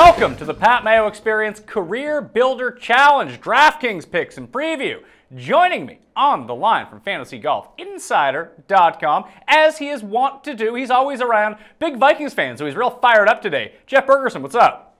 Welcome to the Pat Mayo Experience Career Builder Challenge DraftKings picks and preview. Joining me on the line from FantasyGolfInsider.com, as he is wont to do, he's always around. Big Vikings fan, so he's real fired up today. Jeff Bergerson, what's up?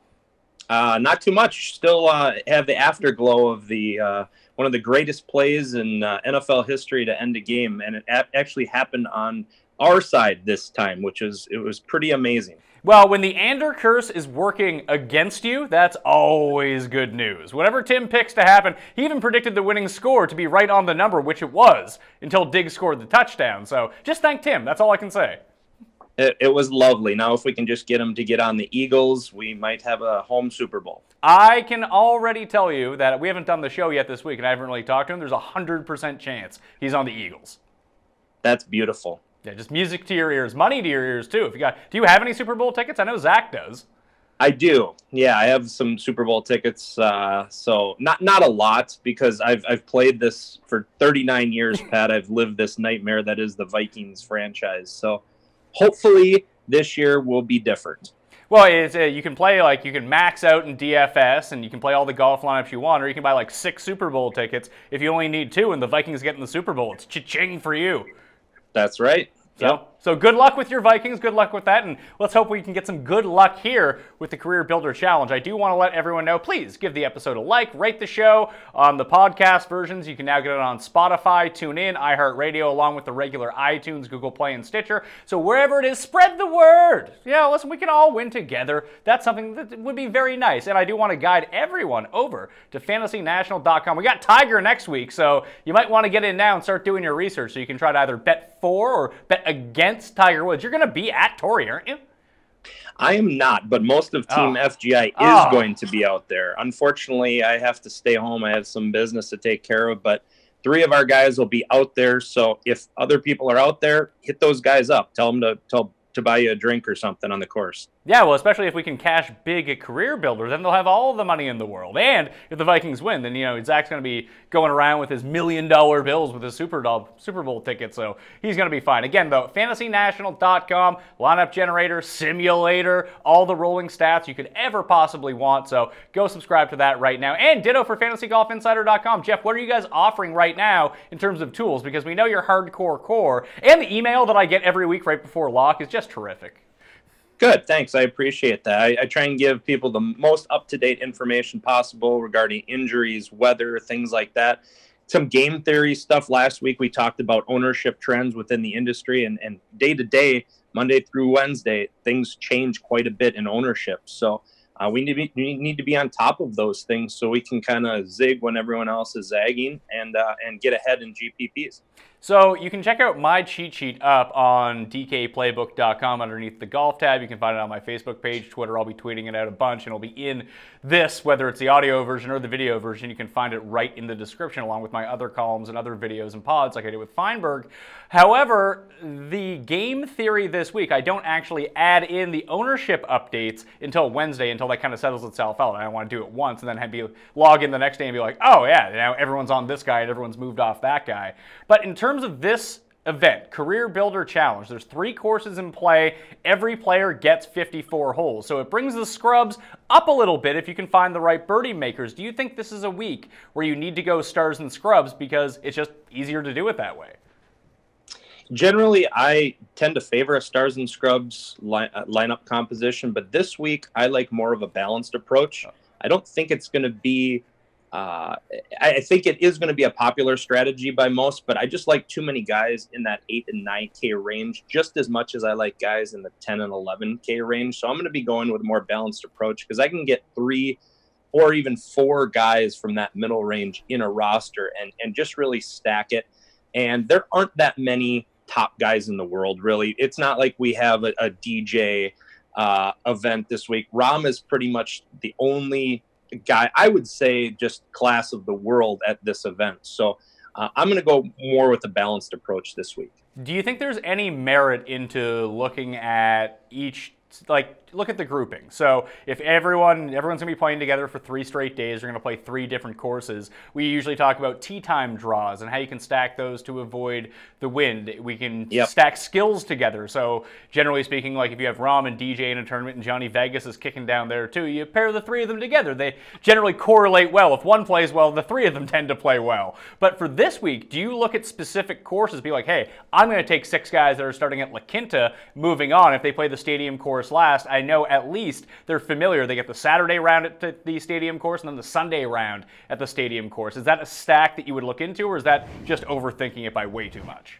Not too much. Still have the afterglow of the one of the greatest plays in NFL history to end a game, and it actually happened on our side this time, it was pretty amazing. Well, when the Ander curse is working against you, that's always good news. Whatever Tim picks to happen, he even predicted the winning score to be right on the number, which it was, until Diggs scored the touchdown. So just thank Tim. That's all I can say. It was lovely. Now, if we can just get him to get on the Eagles, we might have a home Super Bowl. I can already tell you that we haven't done the show yet this week, and I haven't really talked to him. There's a 100% chance he's on the Eagles. That's beautiful. Yeah, just music to your ears, money to your ears, too. Do you have any Super Bowl tickets? I know Zach does. I do. Yeah, I have some Super Bowl tickets. So not a lot, because I've played this for 39 years, Pat. I've lived this nightmare that is the Vikings franchise. So hopefully this year will be different. Well, you can play, you can max out in DFS, and you can play all the golf lineups you want, or you can buy 6 Super Bowl tickets if you only need 2, and the Vikings get in the Super Bowl. It's cha-ching for you. That's right. So good luck with your Vikings, good luck with that, and let's hope we can get some good luck here with the Career Builder Challenge. I do want to let everyone know, please give the episode a like, rate the show. On the podcast versions, you can now get it on Spotify, TuneIn, iHeartRadio, along with the regular iTunes, Google Play, and Stitcher. So wherever it is, spread the word. Yeah, listen, we can all win together. That's something that would be very nice, and I do want to guide everyone over to FantasyNational.com. We got Tiger next week, so you might want to get in now and start doing your research so you can try to either bet for or bet against Tiger Woods. You're going to be at Torrey, aren't you? I am not, but most of Team FGI is going to be out there. Unfortunately, I have to stay home. I have some business to take care of, but 3 of our guys will be out there. So if other people are out there, hit those guys up. Tell them to buy you a drink or something on the course. Yeah, well, especially if we can cash big at Career Builder, then they'll have all the money in the world. And if the Vikings win, then, Zach's going to be going around with his $1 million bills with his Super Bowl ticket, so he's going to be fine. Again, though, FantasyNational.com, lineup generator, simulator, all the rolling stats you could ever possibly want, so go subscribe to that right now. And ditto for FantasyGolfInsider.com. Jeff, what are you guys offering right now in terms of tools? Because we know you're hardcore core, and the email that I get every week right before lock is just terrific. Good, thanks. I appreciate that. I try and give people the most up-to-date information possible regarding injuries, weather, things like that. Some game theory stuff. Last week we talked about ownership trends within the industry, and day to day, Monday through Wednesday, things change quite a bit in ownership. So we need to be on top of those things so we can kind of zig when everyone else is zagging and get ahead in GPPs. So you can check out my cheat sheet up on dkplaybook.com underneath the golf tab. You can find it on my Facebook page, Twitter. I'll be tweeting it out a bunch, and it'll be in this, whether it's the audio version or the video version. You can find it right in the description, along with my other columns and other videos and pods like I did with Feinberg. However, the game theory this week, I don't actually add in the ownership updates until Wednesday, until that kind of settles itself out. I don't want to do it once and then log in the next day and be like, oh yeah, now everyone's on this guy and everyone's moved off that guy. But in terms of this event, Career Builder Challenge, there's 3 courses in play. Every player gets 54 holes. So it brings the scrubs up a little bit if you can find the right birdie makers. Do you think this is a week where you need to go stars and scrubs because it's just easier to do it that way? Generally, I tend to favor a stars and scrubs lineup composition, but this week I like more of a balanced approach. I don't think it's going to be I think it is going to be a popular strategy by most, but I just like too many guys in that 8 and 9K range just as much as I like guys in the 10 and 11K range. So I'm going to be going with a more balanced approach because I can get 3 or even 4 guys from that middle range in a roster and just really stack it. And there aren't that many top guys in the world, really. It's not like we have a DJ event this week. Rahm is pretty much the only guy, I would say, just class of the world at this event. So I'm going to go more with a balanced approach this week. Do you think there's any merit into looking at each, look at the grouping. So if everyone's going to be playing together for 3 straight days, you're going to play 3 different courses. We usually talk about tee time draws and how you can stack those to avoid the wind. We can stack skills together. So generally speaking, like if you have Rahm and DJ in a tournament and Johnny Vegas is kicking down there too, you pair the 3 of them together. They generally correlate well. If one plays well, the 3 of them tend to play well. But for this week, do you look at specific courses, be like, hey, I'm going to take 6 guys that are starting at La Quinta, moving on. If they play the stadium course last, I know at least they're familiar. They get the Saturday round at the stadium course and then the Sunday round at the stadium course. Is that a stack that you would look into, or is that just overthinking it by way too much?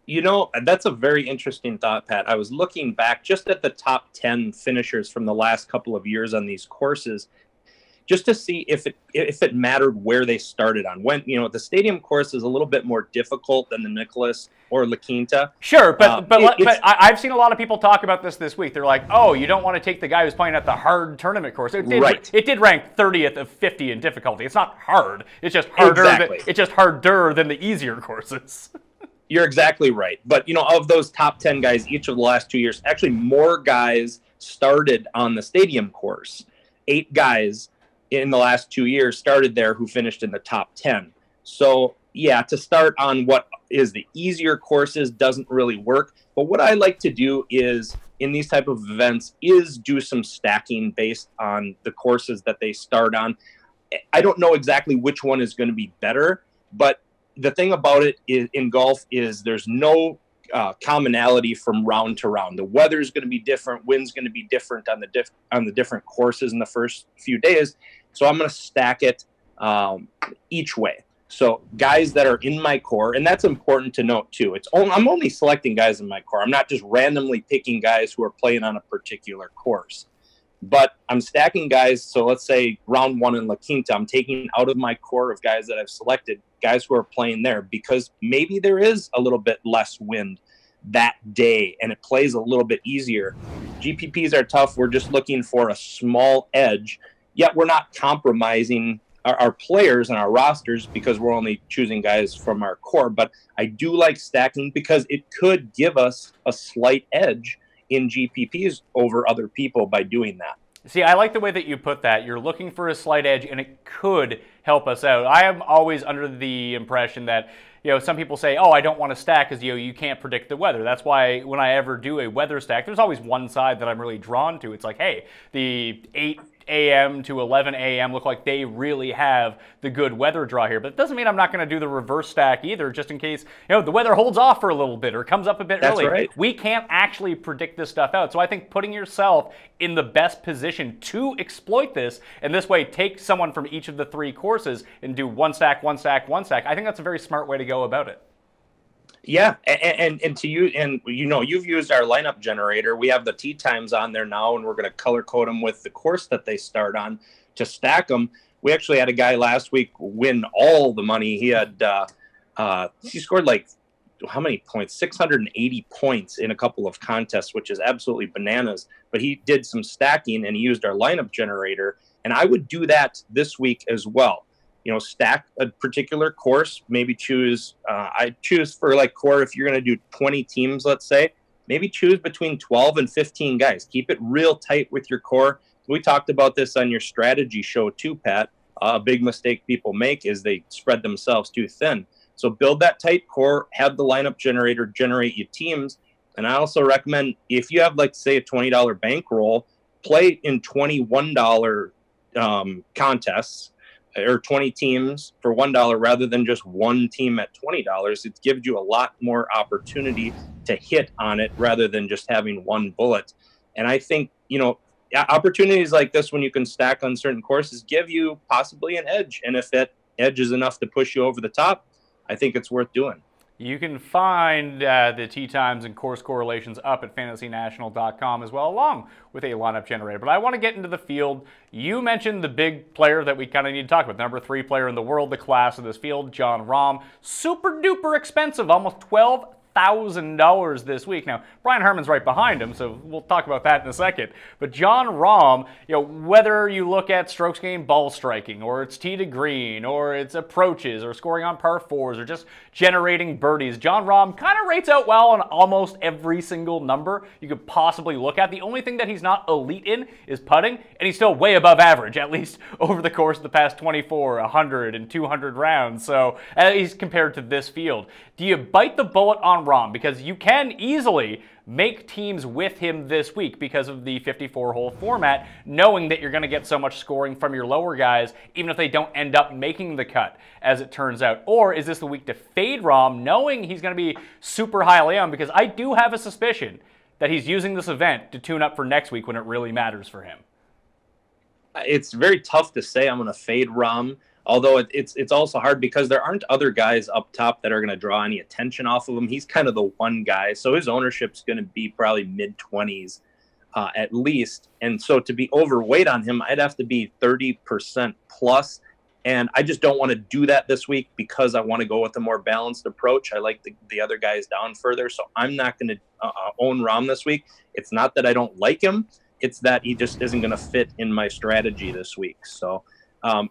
You know, that's a very interesting thought, Pat. I was looking back just at the top 10 finishers from the last couple of years on these courses, just to see if it mattered where they started on. When, you know, the stadium course is a little bit more difficult than the Nicholas or La Quinta. Sure, but I've seen a lot of people talk about this week. They're like, oh, you don't want to take the guy who's playing at the hard tournament course. It did rank 30th of 50 in difficulty. It's not hard. It's just harder. It's just harder than the easier courses. You're exactly right. But, you know, of those top 10 guys each of the last 2 years, actually more guys started on the stadium course. 8 guys in the last 2 years started there who finished in the top 10. So, yeah, to start on what is the easier courses doesn't really work. But what I like to do is, in these type of events, is do some stacking based on the courses that they start on. I don't know exactly which one is going to be better, but the thing about it is, in golf, is there's no commonality from round to round. The weather is going to be different. Wind's going to be different on the different courses in the first few days. So I'm going to stack it each way. So guys that are in my core, and that's important to note too. I'm only selecting guys in my core. I'm not just randomly picking guys who are playing on a particular course. But I'm stacking guys, so let's say round 1 in La Quinta, I'm taking out of my core of guys that I've selected, guys who are playing there, because maybe there is a little bit less wind that day and it plays a little bit easier. GPPs are tough. We're just looking for a small edge, yet we're not compromising our players and our rosters because we're only choosing guys from our core. But I do like stacking because it could give us a slight edge in GPPs over other people by doing that. See, I like the way that you put that. You're looking for a slight edge, and it could help us out. I am always under the impression that, you know, some people say, oh, I don't want to stack because, you know, you can't predict the weather. That's why when I ever do a weather stack, there's always one side that I'm really drawn to. It's like, hey, the 8 a.m. to 11 a.m. look like they really have the good weather draw here. But it doesn't mean I'm not going to do the reverse stack either, just in case, you know, the weather holds off for a little bit or comes up a bit early. That's right. We can't actually predict this stuff out. So I think putting yourself in the best position to exploit this, and this way take someone from each of the 3 courses and do 1 stack, 1 stack, 1 stack, I think that's a very smart way to go about it. Yeah, and to you, and you know, you've used our lineup generator. We have the tee times on there now, and we're going to color code them with the course that they start on to stack them. We actually had a guy last week win all the money. He had he scored like how many points? 680 points in a couple of contests, which is absolutely bananas. But he did some stacking and he used our lineup generator, and I would do that this week as well. You know, stack a particular course, maybe choose, I choose for like core, if you're going to do 20 teams, let's say, maybe choose between 12 and 15 guys. Keep it real tight with your core. We talked about this on your strategy show too, Pat. A big mistake people make is they spread themselves too thin. So build that tight core, have the lineup generator generate you teams. And I also recommend, if you have, like, say, a $20 bankroll, play in $21 contests, or 20 teams for $1 rather than just one team at $20. It gives you a lot more opportunity to hit on it rather than just having one bullet. And I think, you know, opportunities like this, when you can stack on certain courses, give you possibly an edge. And if that edge is enough to push you over the top, I think it's worth doing. You can find the tee times and course correlations up at fantasynational.com as well, along with a lineup generator. But I want to get into the field. You mentioned the big player that we kind of need to talk about. Number 3 player in the world, the class of this field, Jon Rahm. Super duper expensive, almost $1,000 this week. Now, Brian Harman's right behind him, so we'll talk about that in a second. But Jon Rahm, whether you look at strokes gained ball striking, or it's tee to green, or it's approaches, or scoring on par fours, or just generating birdies, Jon Rahm kind of rates out well on almost every single number you could possibly look at. The only thing that he's not elite in is putting, and he's still way above average, at least over the course of the past 24, 100, and 200 rounds. So at least compared to this field. Do you bite the bullet on Rahm? Because you can easily make teams with him this week because of the 54-hole format, knowing that you're going to get so much scoring from your lower guys, even if they don't end up making the cut, as it turns out. Or is this the week to fade Rahm, knowing he's going to be super highly on? Because I do have a suspicion that he's using this event to tune up for next week when it really matters for him. It's very tough to say I'm going to fade Rahm. Although it's also hard because there aren't other guys up top that are going to draw any attention off of him. He's kind of the one guy. So his ownership's going to be probably mid-20s at least. And so to be overweight on him, I'd have to be 30% plus. And I just don't want to do that this week because I want to go with a more balanced approach. I like the other guys down further. So I'm not going to own Rahm this week. It's not that I don't like him. It's that he just isn't going to fit in my strategy this week. So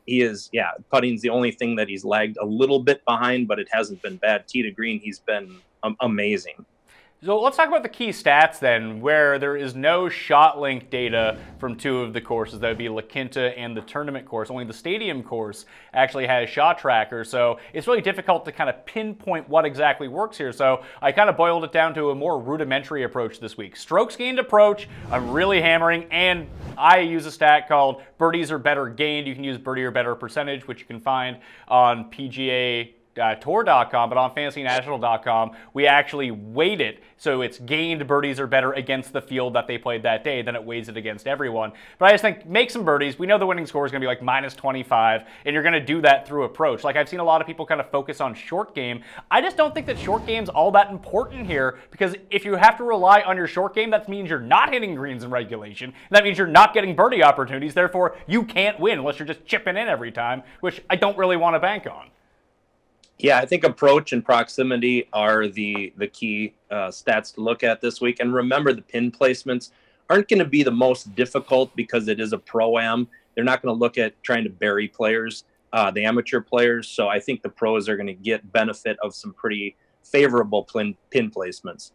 he is, putting's the only thing that he's lagged a little bit behind, but it hasn't been bad. Tee to green, he's been amazing. So let's talk about the key stats then, where there is no shot link data from two of the courses. That would be La Quinta and the tournament course. Only the stadium course actually has shot tracker, so it's really difficult to kind of pinpoint what exactly works here. So I kind of boiled it down to a more rudimentary approach this week. Strokes gained approach, I'm really hammering, and I use a stat called birdies are better gained. You can use birdie or better percentage, which you can find on PGA Tour.com, but on FantasyNational.com, we actually weight it so it's gained birdies or better against the field that they played that day. Then it weighs it against everyone. But I just think make some birdies. We know the winning score is going to be like minus 25, and you're going to do that through approach. Like I've seen a lot of people kind of focus on short game. I just don't think that short game's all that important here because if you have to rely on your short game, that means you're not hitting greens in regulation. That means you're not getting birdie opportunities. Therefore, you can't win unless you're just chipping in every time, which I don't really want to bank on. Yeah, I think approach and proximity are the key stats to look at this week. And remember, the pin placements aren't going to be the most difficult because it is a pro-am. They're not going to look at trying to bury players, the amateur players. So I think the pros are going to get benefit of some pretty favorable pin placements.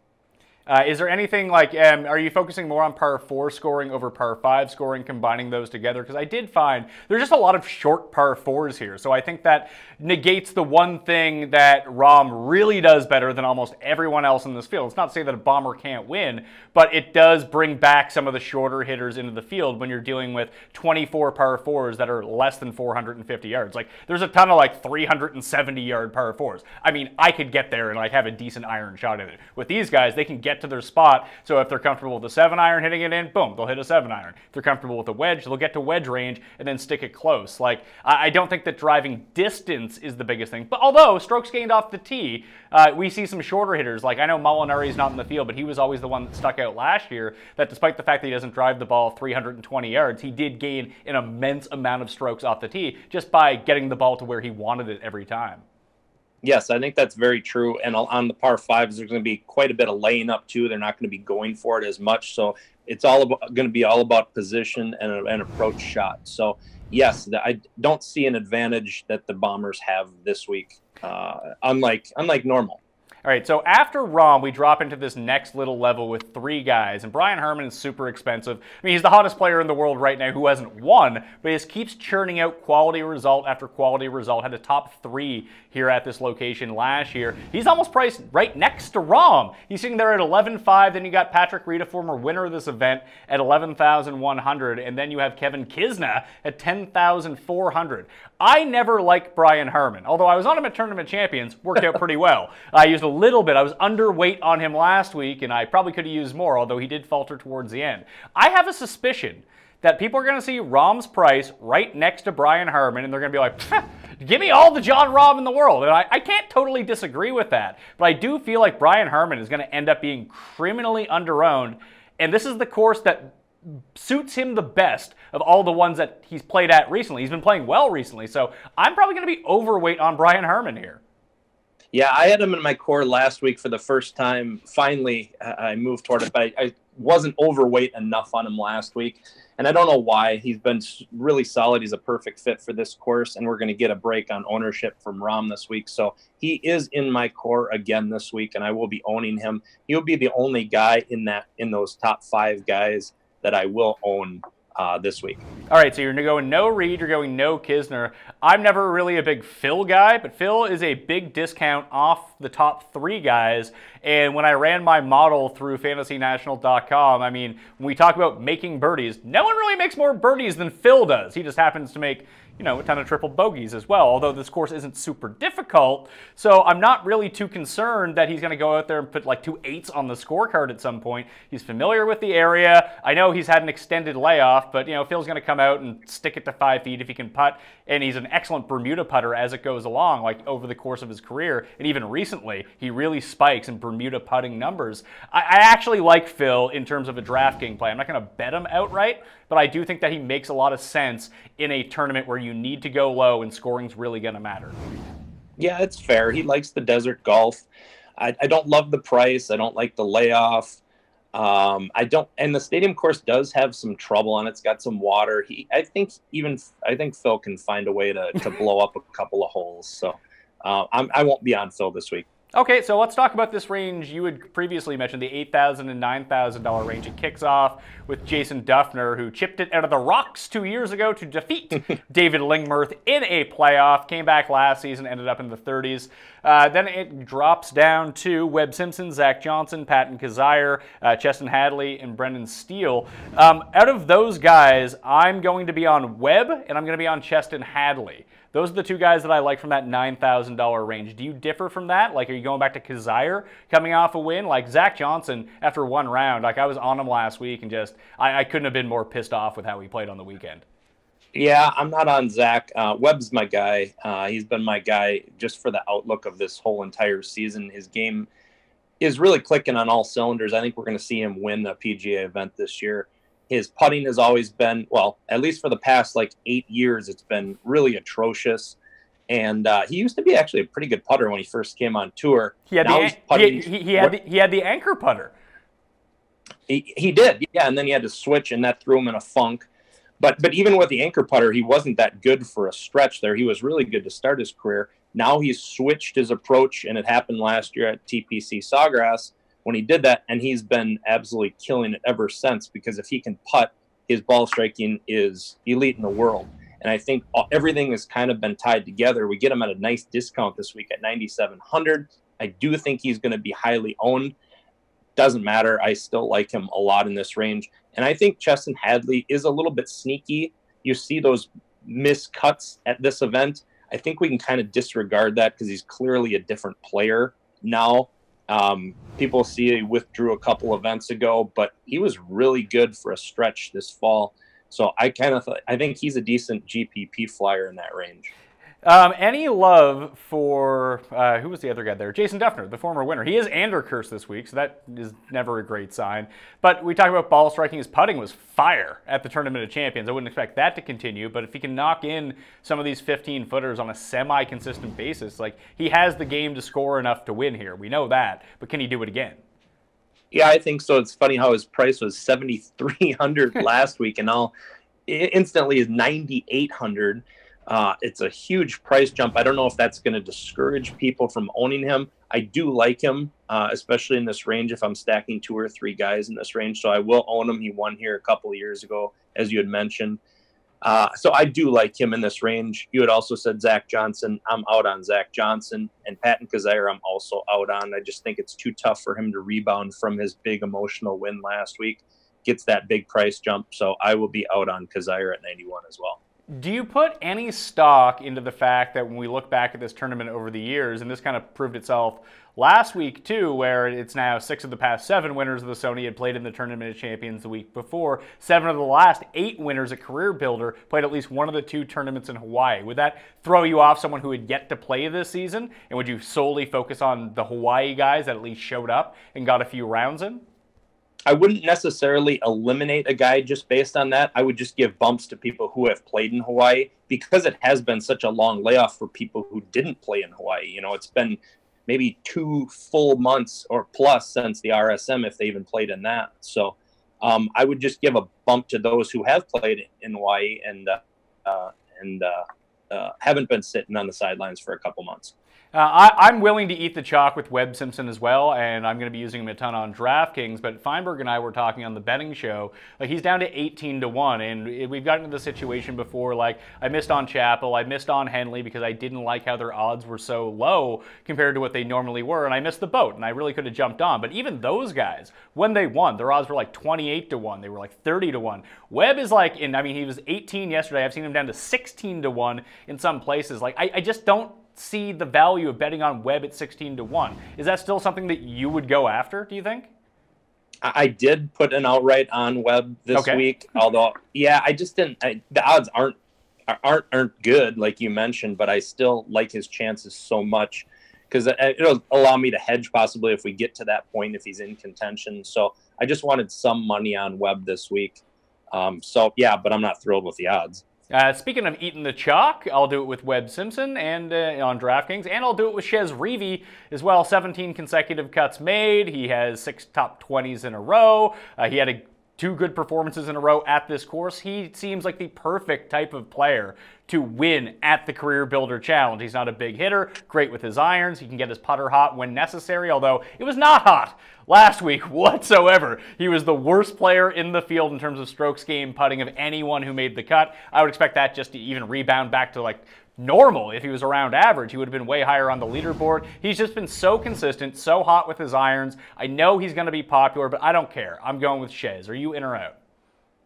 Is there anything like, are you focusing more on par 4 scoring over par 5 scoring, combining those together? Because I did find there's just a lot of short par 4s here. So I think that negates the one thing that Rahm really does better than almost everyone else in this field. It's not to say that a bomber can't win, but it does bring back some of the shorter hitters into the field when you're dealing with 24 par 4s that are less than 450 yards. Like, there's a ton of like 370-yard par 4s. I mean, I could get there and like have a decent iron shot in it. With these guys, they can get to their spot. So if they're comfortable with a 7-iron hitting it in, boom, they'll hit a 7-iron. If they're comfortable with a wedge, they'll get to wedge range and then stick it close. Like, I don't think that driving distance is the biggest thing. But although strokes gained off the tee, we see some shorter hitters. Like, I know Molinari's not in the field, but he was always the one that stuck out last year, that despite the fact that he doesn't drive the ball 320 yards, he did gain an immense amount of strokes off the tee just by getting the ball to where he wanted it every time. Yes, I think that's very true. And on the par 5s, there's going to be quite a bit of laying up too. They're not going to be going for it as much. So it's going to be all about position and an approach shot. So yes, I don't see an advantage that the Bombers have this week, unlike normal. All right, so after Rahm, we drop into this next little level with 3 guys, and Brian Harman is super expensive. I mean, he's the hottest player in the world right now who hasn't won, but he just keeps churning out quality result after quality result. Had a top 3 here at this location last year. He's almost priced right next to Rahm. He's sitting there at 11.5. Then you got Patrick Reed, a former winner of this event, at 11,100, and then you have Kevin Kisner at 10,400. I never liked Brian Harman, although I was on him at Tournament Champions, worked out pretty well. I used a little bit. I was underweight on him last week, and I probably could have used more, although he did falter towards the end. I have a suspicion that people are going to see Rahm's price right next to Brian Harman, and they're going to be like, give me all the Jon Rahm in the world. And I can't totally disagree with that, but I do feel like Brian Harman is going to end up being criminally underowned, and this is the course that suits him the best of all the ones that he's played at recently. He's been playing well recently, so I'm probably going to be overweight on Brian Harman here. Yeah, I had him in my core last week for the first time. Finally, I moved toward it, but I wasn't overweight enough on him last week. And I don't know why. He's been really solid. He's a perfect fit for this course, and we're going to get a break on ownership from Rahm this week. So he is in my core again this week, and I will be owning him. He'll be the only guy in those top 5 guys that I will own this week. All right, so you're going no Reed, you're going no Kisner. I'm never really a big Phil guy, but Phil is a big discount off the top 3 guys. And when I ran my model through FantasyNational.com, I mean, when we talk about making birdies, no one really makes more birdies than Phil does. He just happens to make, you know, a ton of triple bogeys as well, although this course isn't super difficult. So I'm not really too concerned that he's going to go out there and put like 2 8s on the scorecard at some point. He's familiar with the area. I know he's had an extended layoff, but, you know, Phil's going to come out and stick it to 5 feet if he can putt, and he's an excellent Bermuda putter as it goes along, like over the course of his career, and even recently, he really spikes in Bermuda putting numbers. I actually like Phil in terms of a DraftKings play. I'm not going to bet him outright, but I do think that he makes a lot of sense in a tournament where you need to go low and scoring's really going to matter. Yeah, it's fair. He likes the desert golf. I don't love the price. I don't like the layoff. I don't, and the stadium course does have some trouble on it. It's got some water. I think Phil can find a way to blow up a couple of holes. So I won't be on Phil this week. Okay, so let's talk about this range. You had previously mentioned the $8,000 and $9,000 range. It kicks off with Jason Duffner, who chipped it out of the rocks 2 years ago to defeat David Lingmerth in a playoff. Came back last season, ended up in the 30s. Then it drops down to Webb Simpson, Zach Johnson, Patton Kizzire, Cheston Hadley, and Brendan Steele. Out of those guys, I'm going to be on Webb, and I'm going to be on Cheston Hadley. Those are the 2 guys that I like from that $9,000 range. Do you differ from that? Like, are you going back to Kizzire coming off a win? Like, Zach Johnson, after 1 round, like, I was on him last week and just, I couldn't have been more pissed off with how he played on the weekend. Yeah, I'm not on Zach. Webb's my guy. He's been my guy just for the outlook of this whole entire season. His game is really clicking on all cylinders. I think we're going to see him win the PGA event this year. His putting has always been, well, at least for the past like 8 years, it's been really atrocious. And he used to be actually a pretty good putter when he first came on tour. He had the anchor putter. He did, yeah, and then he had to switch, and that threw him in a funk. But even with the anchor putter, he wasn't that good for a stretch there. He was really good to start his career. Now he's switched his approach, and it happened last year at TPC Sawgrass when he did that, and he's been absolutely killing it ever since, because if he can putt, his ball striking is elite in the world. And I think everything has kind of been tied together. We get him at a nice discount this week at $9,700. I do think he's going to be highly owned. Doesn't matter. I still like him a lot in this range. And I think Cheston Hadley is a little bit sneaky. You see those missed cuts at this event. I think we can kind of disregard that because he's clearly a different player now. People see he withdrew a couple events ago, but he was really good for a stretch this fall. So I think he's a decent GPP flyer in that range. Any love for, who was the other guy there? Jason Duffner, the former winner. He is Anderkirch this week, so that is never a great sign. But we talk about ball striking. His putting was fire at the Tournament of Champions. I wouldn't expect that to continue, but if he can knock in some of these 15-footers on a semi-consistent basis, like, he has the game to score enough to win here. We know that, but can he do it again? Yeah, I think so. It's funny how his price was $7,300 last week, and now instantly is $9,800. It's a huge price jump. I don't know if that's going to discourage people from owning him. I do like him, especially in this range if I'm stacking 2 or 3 guys in this range. So I will own him. He won here a couple of years ago, as you had mentioned. So I do like him in this range. You had also said Zach Johnson. I'm out on Zach Johnson. And Patton Kizzire I'm also out on. I just think it's too tough for him to rebound from his big emotional win last week. Gets that big price jump. So I will be out on Kizzire at 91 as well. Do you put any stock into the fact that when we look back at this tournament over the years, and this kind of proved itself last week too, where it's now 6 of the past 7 winners of the Sony had played in the Tournament of Champions the week before. 7 of the last 8 winners at CareerBuilder played at least one of the 2 tournaments in Hawaii. Would that throw you off someone who had yet to play this season? And would you solely focus on the Hawaii guys that at least showed up and got a few rounds in? I wouldn't necessarily eliminate a guy just based on that. I would just give bumps to people who have played in Hawaii because it has been such a long layoff for people who didn't play in Hawaii. You know, it's been maybe 2 full months or plus since the RSM, if they even played in that. So I would just give a bump to those who have played in Hawaii and haven't been sitting on the sidelines for a couple months. I'm willing to eat the chalk with Webb Simpson as well, and I'm going to be using him a ton on DraftKings. But Feinberg and I were talking on the betting show. Like, he's down to 18-1, and we've gotten into the situation before. Like, I missed on Chappell, I missed on Henley because I didn't like how their odds were so low compared to what they normally were, and I missed the boat, and I really could have jumped on. But even those guys, when they won, their odds were like 28-1. They were like 30-1. Webb is like, he was 18 yesterday. I've seen him down to 16-1 in some places. Like, I just don't see the value of betting on Webb at 16-1. Is that still something that you would go after, do you think? I did put an outright on Webb this week, although, yeah, I just didn't. The odds aren't good, like you mentioned, but I still like his chances so much because it'll allow me to hedge possibly if we get to that point, if he's in contention. So I just wanted some money on Webb this week. So, yeah, but I'm not thrilled with the odds. Speaking of eating the chalk, I'll do it with Webb Simpson and on DraftKings, and I'll do it with Chez Reavie as well. 17 consecutive cuts made. He has 6 top 20s in a row. He had 2 good performances in a row at this course. He seems like the perfect type of player to win at the CareerBuilder Challenge. He's not a big hitter, great with his irons. He can get his putter hot when necessary, although it was not hot last week whatsoever. He was the worst player in the field in terms of strokes gained putting of anyone who made the cut. I would expect that just to even rebound back to like normal. If he was around average, he would have been way higher on the leaderboard. He's just been so consistent, so hot with his irons. I know he's going to be popular, but I don't care. I'm going with Chez. Are you in or out?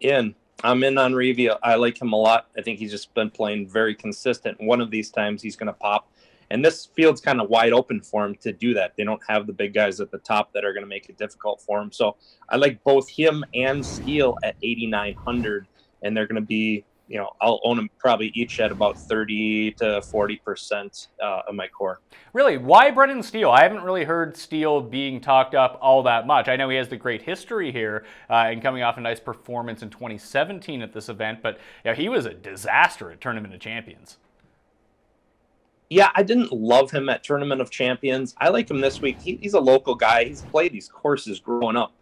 In. I'm in on Reavie. I like him a lot. I think he's just been playing very consistent. One of these times he's going to pop. And this field's kind of wide open for him to do that. They don't have the big guys at the top that are going to make it difficult for him. So I like both him and Steele at 8,900. And they're going to be, I'll own them probably each at about 30 to 40% of my core. Really? Why Brendan Steele? I haven't really heard Steele being talked up all that much. I know he has the great history here and coming off a nice performance in 2017 at this event, but he was a disaster at Tournament of Champions. Yeah, I didn't love him at Tournament of Champions. I like him this week. He's a local guy. He's played these courses growing up,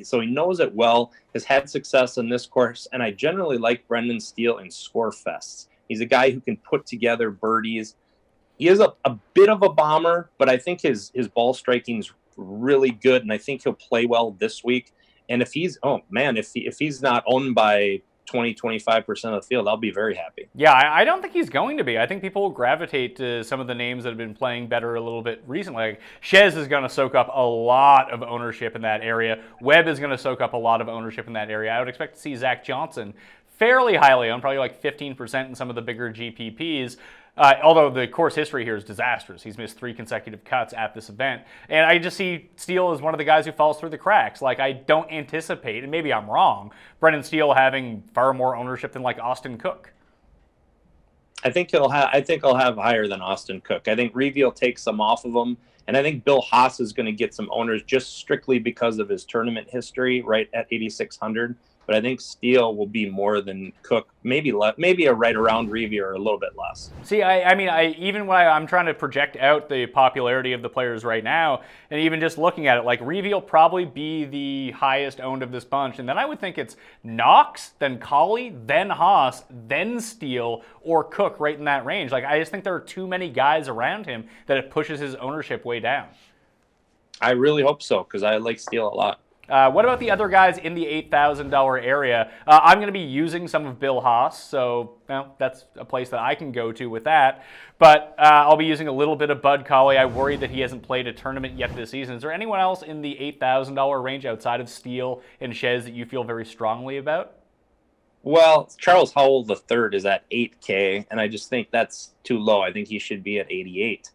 so he knows it well, has had success in this course, and I generally like Brendan Steele in score fests. He's a guy who can put together birdies. He is a bit of a bomber, but I think his ball striking's really good, and I think he'll play well this week. And if he's, if he's not owned by 20-25% of the field, I'll be very happy. Yeah, I don't think he's going to be. I think people will gravitate to some of the names that have been playing better a little bit recently. Like Chez is going to soak up a lot of ownership in that area. Webb is going to soak up a lot of ownership in that area. I would expect to see Zach Johnson fairly highly owned, probably like 15% in some of the bigger GPPs. Although the course history here is disastrous. He's missed 3 consecutive cuts at this event. And I just see Steele as one of the guys who falls through the cracks. Like, I don't anticipate, and maybe I'm wrong, Brendan Steele having far more ownership than like Austin Cook. I think he'll have higher than Austin Cook. I think Reavie will take some off of him. And I think Bill Haas is going to get some owners just strictly because of his tournament history, right at 8,600. But I think Steele will be more than Cook, maybe a right around Reavie or a little bit less. See, even when I'm trying to project out the popularity of the players right now, and even just looking at it, like Reavie will probably be the highest owned of this bunch, and then I would think it's Knox, then Colley, then Haas, then Steele, or Cook right in that range. Like, I just think there are too many guys around him that it pushes his ownership way down. I really hope so, because I like Steele a lot. What about the other guys in the $8,000 area? I'm going to be using some of Bill Haas, so that's a place that I can go to with that. But I'll be using a little bit of Bud Colley. I worry that he hasn't played a tournament yet this season. Is there anyone else in the $8,000 range outside of Steele and Chez that you feel very strongly about? Well, Charles Howell III is at $8K, and I just think that's too low. I think he should be at $88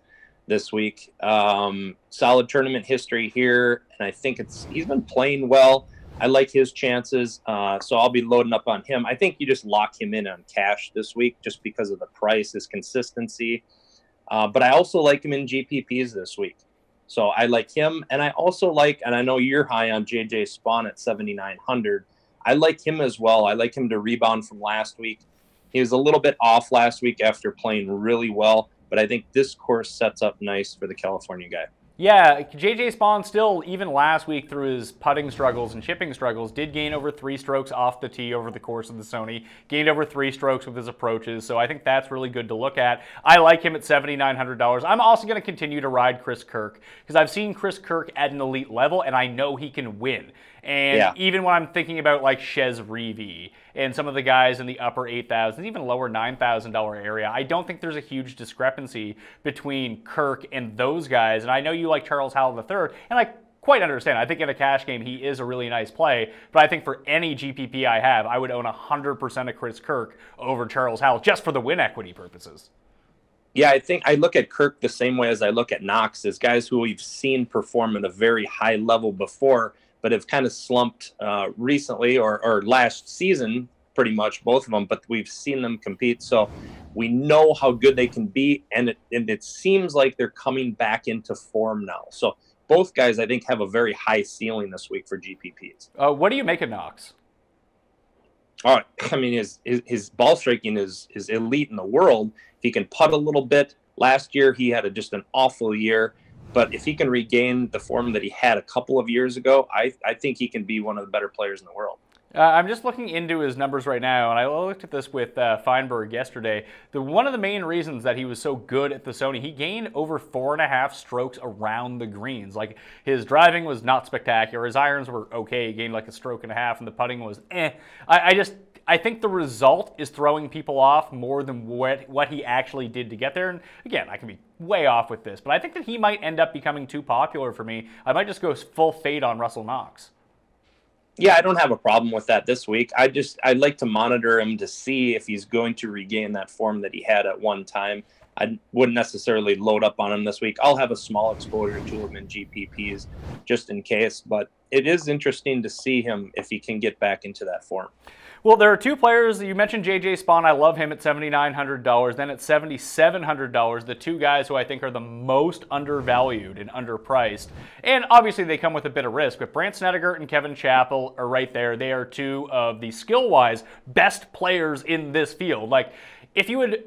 this week. Solid tournament history here, and I think he's been playing well. I like his chances, so I'll be loading up on him. I think you just lock him in on cash this week just because of the price, his consistency. But I also like him in GPPs this week. So I like him, and I also like, and I know you're high on JJ Spawn at 7,900. I like him as well. I like him to rebound from last week. He was a little bit off last week after playing really well. but I think this course sets up nice for the California guy. Yeah, J.J. Spaun still, even last week through his putting struggles and chipping struggles, did gain over 3 strokes off the tee over the course of the Sony, gained over 3 strokes with his approaches, so I think that's really good to look at. I like him at $7,900. I'm also going to continue to ride Chris Kirk, because I've seen Chris Kirk at an elite level, and I know he can win. And even when I'm thinking about like Chez Reavie and some of the guys in the upper 8,000s, even lower $9,000 area, I don't think there's a huge discrepancy between Kirk and those guys. And I know you like Charles Howell III, and I quite understand. I think in a cash game, he is a really nice play. But I think for any GPP I have, I would own 100% of Chris Kirk over Charles Howell just for the win equity purposes. Yeah, I think I look at Kirk the same way as I look at Knox, as guys who we've seen perform at a very high level before, but have kind of slumped recently or last season, pretty much, both of them, but we've seen them compete. So we know how good they can be, and it seems like they're coming back into form now. So both guys, I think, have a very high ceiling this week for GPPs. What do you make of Knox? All right. I mean, his ball striking is elite in the world. He can putt a little bit. Last year, he had just an awful year. But if he can regain the form that he had a couple of years ago, I think he can be one of the better players in the world. I'm just looking into his numbers right now, and I looked at this with Feinberg yesterday. One of the main reasons that he was so good at the Sony, he gained over 4.5 strokes around the greens. Like, his driving was not spectacular. His irons were okay. He gained like 1.5 strokes, and the putting was eh. I think the result is throwing people off more than what he actually did to get there. And again, I can be way off with this, but I think that he might end up becoming too popular for me. I might just go full fade on Russell Knox. Yeah, I don't have a problem with that this week. I'd like to monitor him to see if he's going to regain that form that he had at one time. I wouldn't necessarily load up on him this week. I'll have a small exposure to him in GPPs just in case, but it is interesting to see him if he can get back into that form. Well, there are 2 players. You mentioned J.J. Spaun. I love him at $7,900. Then at $7,700, the 2 guys who I think are the most undervalued and underpriced. And obviously they come with a bit of risk, but Brandt Snedeker and Kevin Chappell are right there. They are 2 of the skill-wise best players in this field. Like, if you would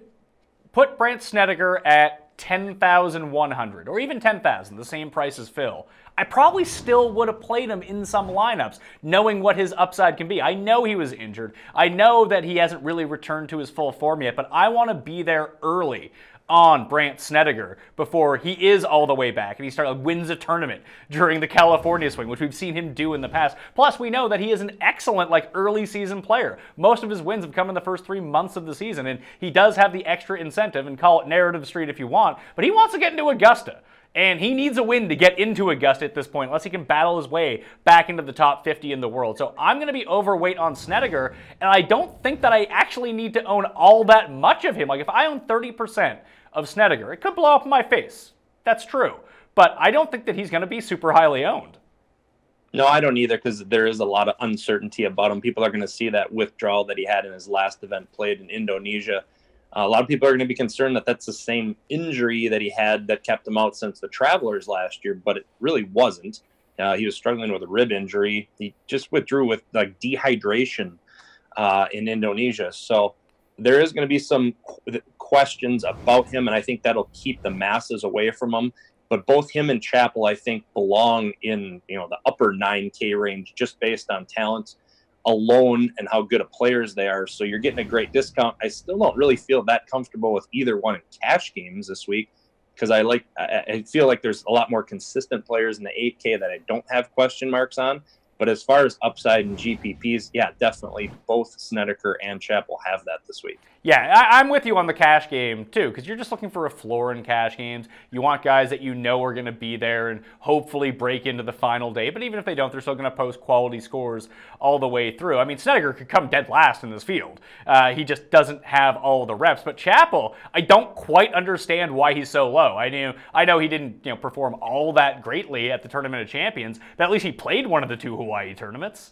put Brandt Snedeker at $10,100 or even $10,000, the same price as Phil, I probably still would have played him in some lineups, knowing what his upside can be. I know he was injured. I know that he hasn't really returned to his full form yet, but I want to be there early on Brandt Snedeker before he is all the way back and he wins a tournament during the California swing, which we've seen him do in the past. Plus, we know that he is an excellent early season player. Most of his wins have come in the first 3 months of the season, and he does have the extra incentive, and call it narrative street if you want, but he wants to get into Augusta. And he needs a win to get into Augusta at this point, unless he can battle his way back into the top 50 in the world. So I'm going to be overweight on Snedeker, and I don't think that I actually need to own all that much of him. Like, if I own 30% of Snedeker, it could blow up in my face. That's true. But I don't think that he's going to be super highly owned. No, I don't either, because there is a lot of uncertainty about him. People are going to see that withdrawal that he had in his last event played in Indonesia. A lot of people are going to be concerned that that's the same injury that he had that kept him out since the Travelers last year, but it really wasn't. He was struggling with a rib injury. He just withdrew with dehydration in Indonesia. So there is going to be some questions about him, and I think that'll keep the masses away from him. But both him and Chappell, I think, belong in the upper 9K range just based on talent alone and how good of players they are. So you're getting a great discount. I still don't really feel that comfortable with either one in cash games this week, because I feel like there's a lot more consistent players in the 8K that I don't have question marks on. But as far as upside and GPPs, yeah, definitely both Snedeker and Chappell have that this week. Yeah, I'm with you on the cash game, too, because you're just looking for a floor in cash games. You want guys that you know are going to be there and hopefully break into the final day. But even if they don't, they're still going to post quality scores all the way through. I mean, Snedeker could come dead last in this field. He just doesn't have all the reps. But Chappell, I don't quite understand why he's so low. I know he didn't perform all that greatly at the Tournament of Champions, but at least he played one of the 2 Hawaii tournaments.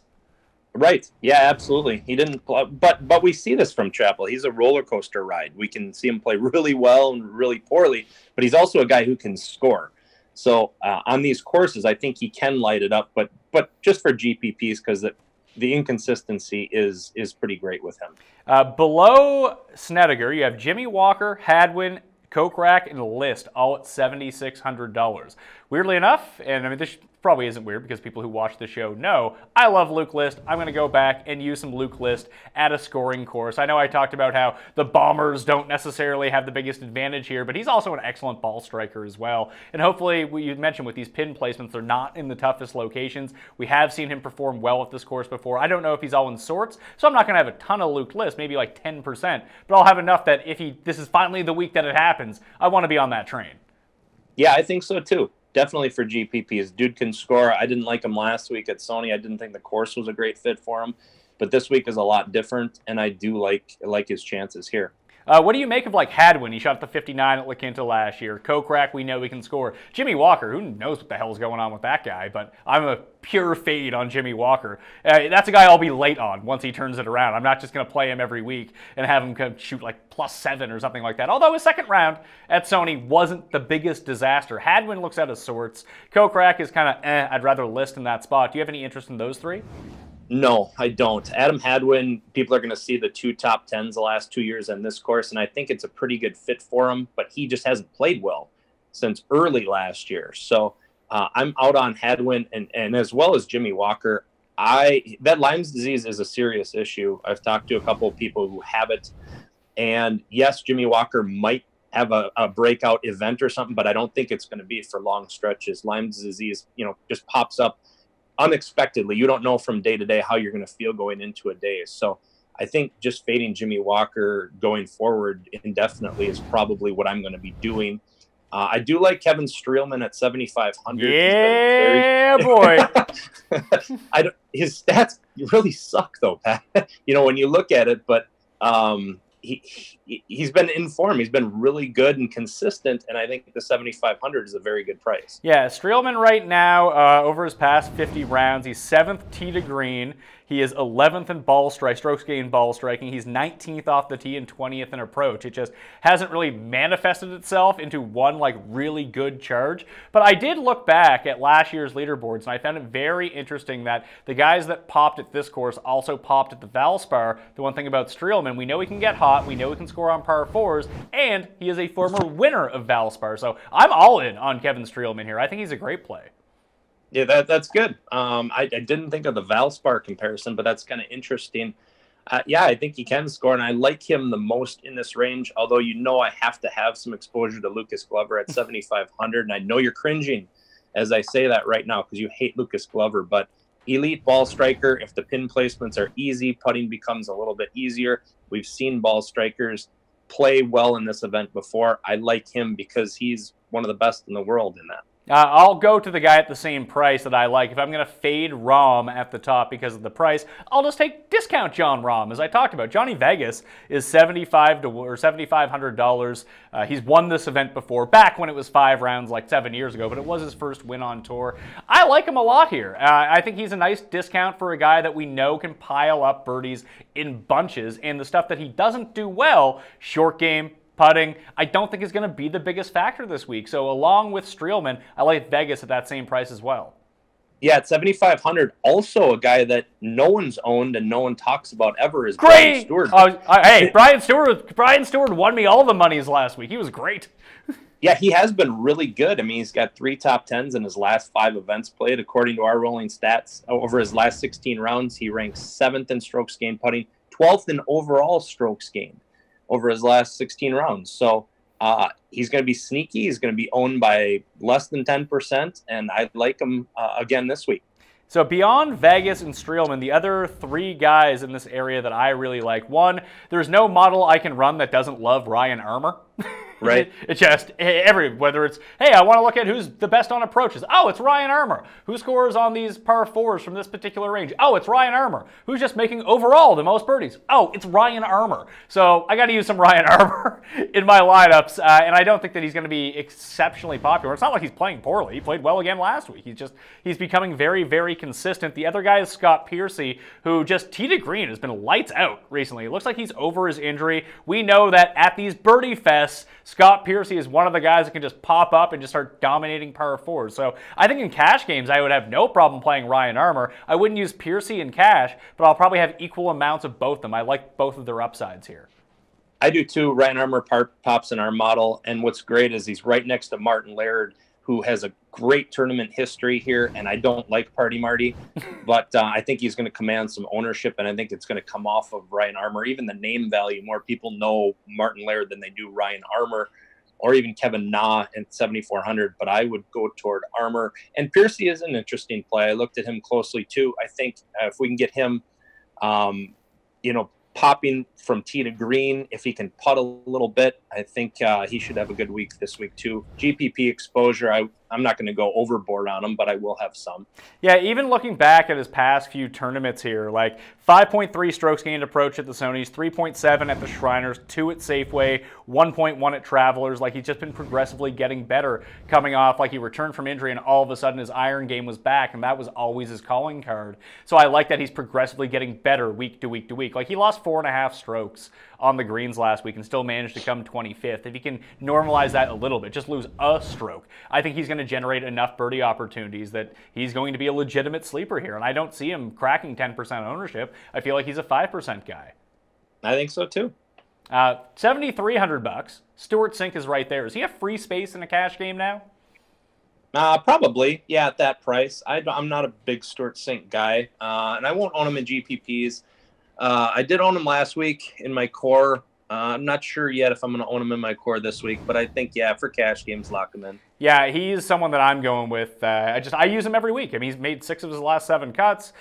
Right. Yeah, absolutely. He didn't, but we see this from Chappell. He's a roller coaster ride. We can see him play really well and really poorly, but he's also a guy who can score. So on these courses, I think he can light it up, but just for GPPs, because the inconsistency is pretty great with him. Below Snedeker, you have Jimmy Walker, Hadwin, Kokrak and List, all at $7,600. Weirdly enough, and I mean, this probably isn't weird because people who watch the show know, I love Luke List. I'm going to go back and use some Luke List at a scoring course. I know I talked about how the Bombers don't necessarily have the biggest advantage here, but he's also an excellent ball striker as well. And hopefully, what you mentioned with these pin placements, they're not in the toughest locations. We have seen him perform well at this course before. I don't know if he's all in sorts, so I'm not going to have a ton of Luke List, maybe like 10%, but I'll have enough that if this is finally the week that it happens, I want to be on that train. Yeah, I think so too. Definitely for GPPs. Dude can score. I didn't like him last week at Sony. I didn't think the course was a great fit for him. But this week is a lot different, and I do like his chances here. What do you make of like Hadwin? He shot the 59 at La Quinta last year. Kokrak, we know he can score. Jimmy Walker, who knows what the hell's going on with that guy, but I'm a pure fade on Jimmy Walker. That's a guy I'll be late on once he turns it around. I'm not just going to play him every week and have him shoot like +7 or something like that. Although his second round at Sony wasn't the biggest disaster. Hadwin looks out of sorts. Kokrak is kind of I'd rather List in that spot. Do you have any interest in those three? No, I don't. Adam Hadwin, people are going to see the 2 top 10s the last 2 years on this course, and I think it's a pretty good fit for him, but he just hasn't played well since early last year. So I'm out on Hadwin, and as well as Jimmy Walker. That Lyme's disease is a serious issue. I've talked to a couple of people who have it, and yes, Jimmy Walker might have a breakout event or something, but I don't think it's going to be for long stretches. Lyme's disease, just pops up unexpectedly. You don't know from day to day how you're going to feel going into a day. So I think just fading Jimmy Walker going forward indefinitely is probably what I'm going to be doing. I do like Kevin Streelman at 7,500. Yeah, boy. His stats really suck, though, Pat. When you look at it, but he's been in form. He's been really good and consistent, and I think the 7,500 is a very good price. Yeah, Streelman right now, over his past 50 rounds, he's 7th tee to green. He is 11th in strokes gained ball striking. He's 19th off the tee and 20th in approach. It just hasn't really manifested itself into one really good charge. But I did look back at last year's leaderboards, and I found it very interesting that the guys that popped at this course also popped at the Valspar. The one thing about Streelman, we know he can get hot, we know he can score on par 4s, and he is a former winner of Valspar. So I'm all in on Kevin Streelman here. I think he's a great play. Yeah, that's good. I didn't think of the Valspar comparison, but that's kind of interesting. Yeah, I think he can score, and I like him the most in this range, although I have to have some exposure to Lucas Glover at 7,500, and I know you're cringing as I say that right now because you hate Lucas Glover, but elite ball striker, if the pin placements are easy, putting becomes a little bit easier. We've seen ball strikers play well in this event before. I like him because he's one of the best in the world in that. I'll go to the guy at the same price that I like. If I'm going to fade Rahm at the top because of the price, I'll just discount John Rahm, as I talked about. Johnny Vegas is $7,500. He's won this event before, back when it was 5 rounds 7 years ago, but it was his first win on tour. I like him a lot here. I think he's a nice discount for a guy that we know can pile up birdies in bunches, and the stuff that he doesn't do well, short game, putting, I don't think is going to be the biggest factor this week. So along with Streelman, I like Vegas at that same price as well. Yeah, at 7,500, also a guy that no one's owned and no one talks about ever is great. Brian Stewart. Hey, Brian Stewart won me all the monies last week. He was great. Yeah, he has been really good. I mean, he's got 3 top 10s in his last 5 events played. According to our rolling stats, over his last 16 rounds, he ranks 7th in strokes gained putting, 12th in overall strokes gained over his last 16 rounds. So he's going to be sneaky. He's going to be owned by less than 10%, and I like him again this week. So beyond Vegas and Streelman, the other 3 guys in this area that I really like. One, there's no model I can run that doesn't love Ryan Armour. Right. It's just whether it's, hey, I want to look at who's the best on approaches. Oh, it's Ryan Armour. Who scores on these par 4s from this particular range? Oh, it's Ryan Armour. Who's just making overall the most birdies? Oh, it's Ryan Armour. So I got to use some Ryan Armour in my lineups, and I don't think that he's going to be exceptionally popular. It's not like he's playing poorly. He played well again last week. He's becoming very, very consistent. The other guy is Scott Piercy, who just tee to green has been lights out recently. It looks like he's over his injury. We know that at these birdie fests, Scott Piercy is one of the guys that can just pop up and just start dominating par 4s. So I think in cash games, I would have no problem playing Ryan Armour. I wouldn't use Piercy in cash, but I'll probably have equal amounts of both of them. I like both of their upsides here. I do too. Ryan Armour pops in our model. And what's great is he's right next to Martin Laird, who has a great tournament history here. And I don't like Party Marty, but I think he's going to command some ownership. And I think it's going to come off of Ryan Armour. Even the name value, more people know Martin Laird than they do Ryan Armour, or even Kevin Na at 7,400. But I would go toward Armour. And Piercy is an interesting play. I looked at him closely too. I think if we can get him, popping from tee to green, if he can putt a little bit, I think he should have a good week this week too. GPP exposure, I'm not going to go overboard on him, but I will have some. Yeah, even looking back at his past few tournaments here, like 5.3 strokes gained approach at the Sonys, 3.7 at the Shriners, 2 at Safeway, 1.1 at Travelers. Like, he's just been progressively getting better, coming off like he returned from injury and all of a sudden his iron game was back, and that was always his calling card. So I like that he's progressively getting better week to week to week. Like, he lost 4.5 strokes on the greens last week and still managed to come 25th. If he can normalize that a little bit, just lose a stroke, I think he's going to generate enough birdie opportunities that he's going to be a legitimate sleeper here. And I don't see him cracking 10% ownership. I feel like he's a 5% guy. I think so too. $7,300. Stuart Sink is right there. Does he have free space in a cash game now? Probably, yeah, at that price. I'm not a big Stuart Sink guy, and I won't own him in GPPs. I did own him last week in my core. I'm not sure yet if I'm going to own him in my core this week, but I think, yeah, for cash games, lock him in. Yeah, he's someone that I'm going with. I use him every week. I mean, he's made 6 of his last 7 cuts.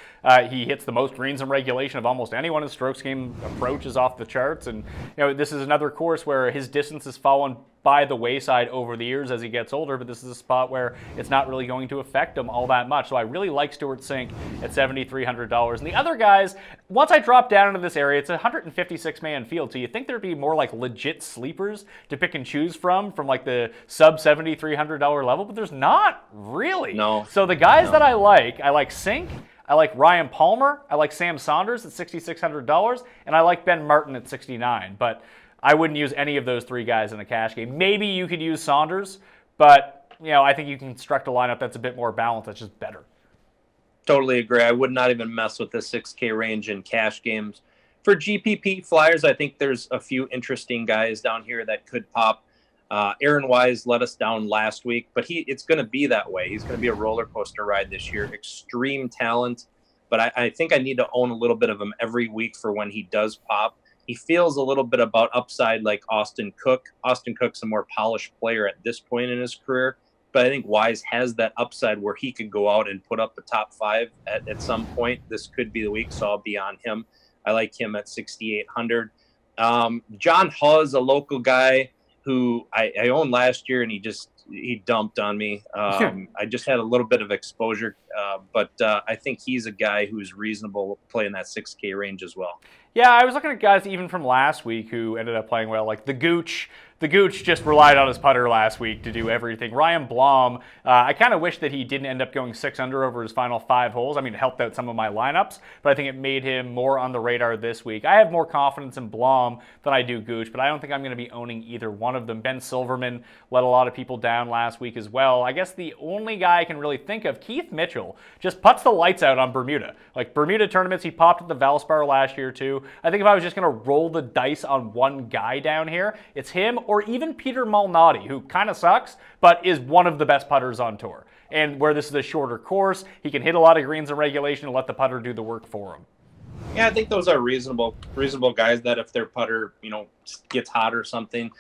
He hits the most greens in regulation of almost anyone. His strokes game approach is off the charts. And, this is another course where his distance has fallen by the wayside over the years as he gets older, but this is a spot where it's not really going to affect him all that much. So I really like Stuart Sink at $7,300. And the other guys, once I drop down into this area, it's a 156-man field. So you think there'd be more like legit sleepers to pick and choose from like the sub $7,300 level, but there's not really. No. So the guys that I like Sink, I like Ryan Palmer, I like Sam Saunders at $6,600, and I like Ben Martin at $69. But I wouldn't use any of those 3 guys in a cash game. Maybe you could use Saunders, but I think you can construct a lineup that's a bit more balanced, that's just better. Totally agree. I would not even mess with the 6K range in cash games. For GPP flyers, I think there's a few interesting guys down here that could pop. Aaron Wise let us down last week, but it's going to be that way. He's going to be a roller coaster ride this year. Extreme talent, but I think I need to own a little bit of him every week for when he does pop. He feels a little bit about upside like Austin Cook. Austin Cook's a more polished player at this point in his career, but I think Wise has that upside where he could go out and put up the top 5 at some point. This could be the week, so I'll be on him. I like him at 6,800. John Hawes, a local guy who I owned last year, and he dumped on me. I just had a little bit of exposure, but I think he's a guy who's reasonable playing that 6K range as well. Yeah, I was looking at guys even from last week who ended up playing well, like the Gooch. The Gooch just relied on his putter last week to do everything. Ryan Blom, I kind of wish that he didn't end up going 6 under over his final 5 holes. I mean, it helped out some of my lineups, but I think it made him more on the radar this week. I have more confidence in Blom than I do Gooch, but I don't think I'm going to be owning either one of them. Ben Silverman let a lot of people down last week as well. I guess the only guy I can really think of, Keith Mitchell, just puts the lights out on Bermuda. Like Bermuda tournaments, he popped at the Valspar last year too. I think if I was just going to roll the dice on one guy down here, it's him or even Peter Malnati, who kind of sucks, but is one of the best putters on tour. And where this is a shorter course, he can hit a lot of greens in regulation and let the putter do the work for him. Yeah, I think those are reasonable guys that if their putter, gets hot or something.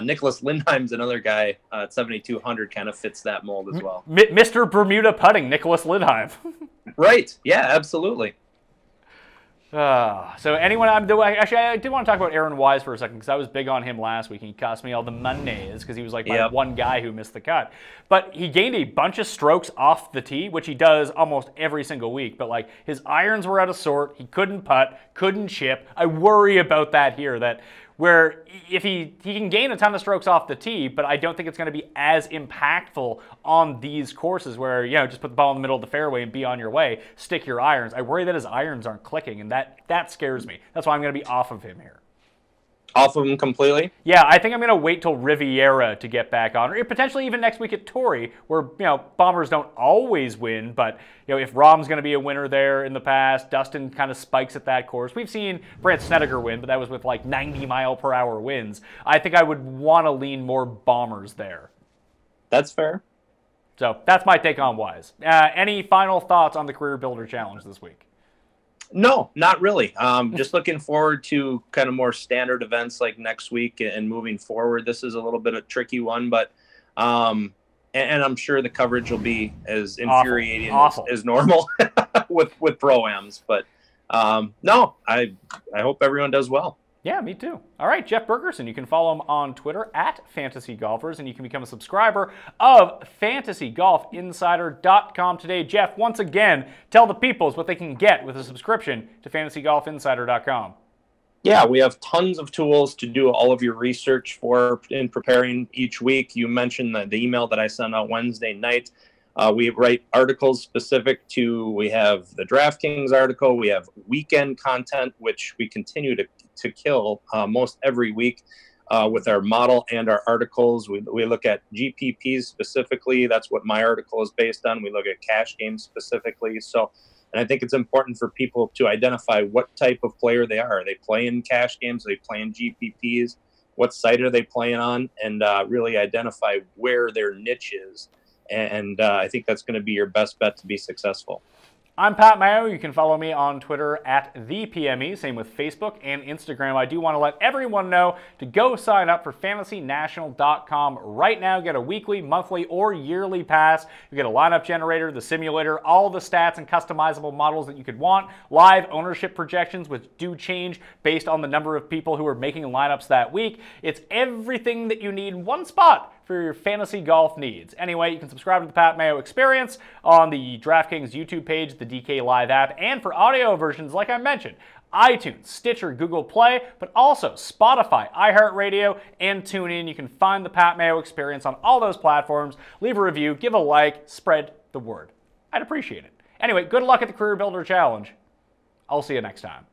Nicholas Lindheim's another guy at 7,200 kind of fits that mold as well. Mr. Bermuda putting, Nicholas Lindheim. Right. Yeah, absolutely. So anyone, actually, I did want to talk about Aaron Wise for a second because I was big on him last week and he cost me all the monies because he was like my one guy who missed the cut. But he gained a bunch of strokes off the tee, which he does almost every single week. But like his irons were out of sort. He couldn't putt, couldn't chip. I worry about that here, that where if he can gain a ton of strokes off the tee, but I don't think it's going to be as impactful on these courses where, just put the ball in the middle of the fairway and be on your way, stick your irons. I worry that his irons aren't clicking, and that scares me. That's why I'm going to be off of him here. Off of them completely? Yeah, I think I'm going to wait till Riviera to get back on, or potentially even next week at Torrey, where bombers don't always win. But if Rahm's going to be a winner there in the past, Dustin kind of spikes at that course. We've seen Brandt Snedeker win, but that was with like 90-mile-per-hour winds. I think I would want to lean more bombers there. That's fair. So that's my take on Wise. Any final thoughts on the Career Builder Challenge this week? No, not really. Just looking forward to kind of more standard events like next week and moving forward. This is a little bit of a tricky one, but and I'm sure the coverage will be as infuriating as normal with pro-ams. But no, I hope everyone does well. Yeah, me too. All right, Jeff Bergerson. You can follow him on Twitter @FantasyGolfers, and you can become a subscriber of FantasyGolfInsider.com today. Jeff, once again, tell the peoples what they can get with a subscription to FantasyGolfInsider.com. Yeah, we have tons of tools to do all of your research in preparing each week. You mentioned the email that I sent out Wednesday night. We write articles specific to, we have the DraftKings article, we have weekend content, which we continue to kill most every week with our model and our articles. We look at GPPs specifically. That's what my article is based on. We look at cash games specifically. And I think it's important for people to identify what type of player they are. Are they playing cash games? Are they playing GPPs? What site are they playing on? And really identify where their niche is. And I think that's going to be your best bet to be successful. I'm Pat Mayo. You can follow me on Twitter @ThePME. Same with Facebook and Instagram. I do want to let everyone know to go sign up for FantasyNational.com right now. Get a weekly, monthly, or yearly pass. You get a lineup generator, the simulator, all the stats and customizable models that you could want, live ownership projections, which do change based on the number of people who are making lineups that week. It's everything that you need in one spot for your fantasy golf needs. Anyway, you can subscribe to the Pat Mayo Experience on the DraftKings YouTube page, the DK Live app, and for audio versions, like I mentioned, iTunes, Stitcher, Google Play, but also Spotify, iHeartRadio, and TuneIn. You can find the Pat Mayo Experience on all those platforms. Leave a review, give a like, spread the word. I'd appreciate it. Anyway, good luck at the Career Builder Challenge. I'll see you next time.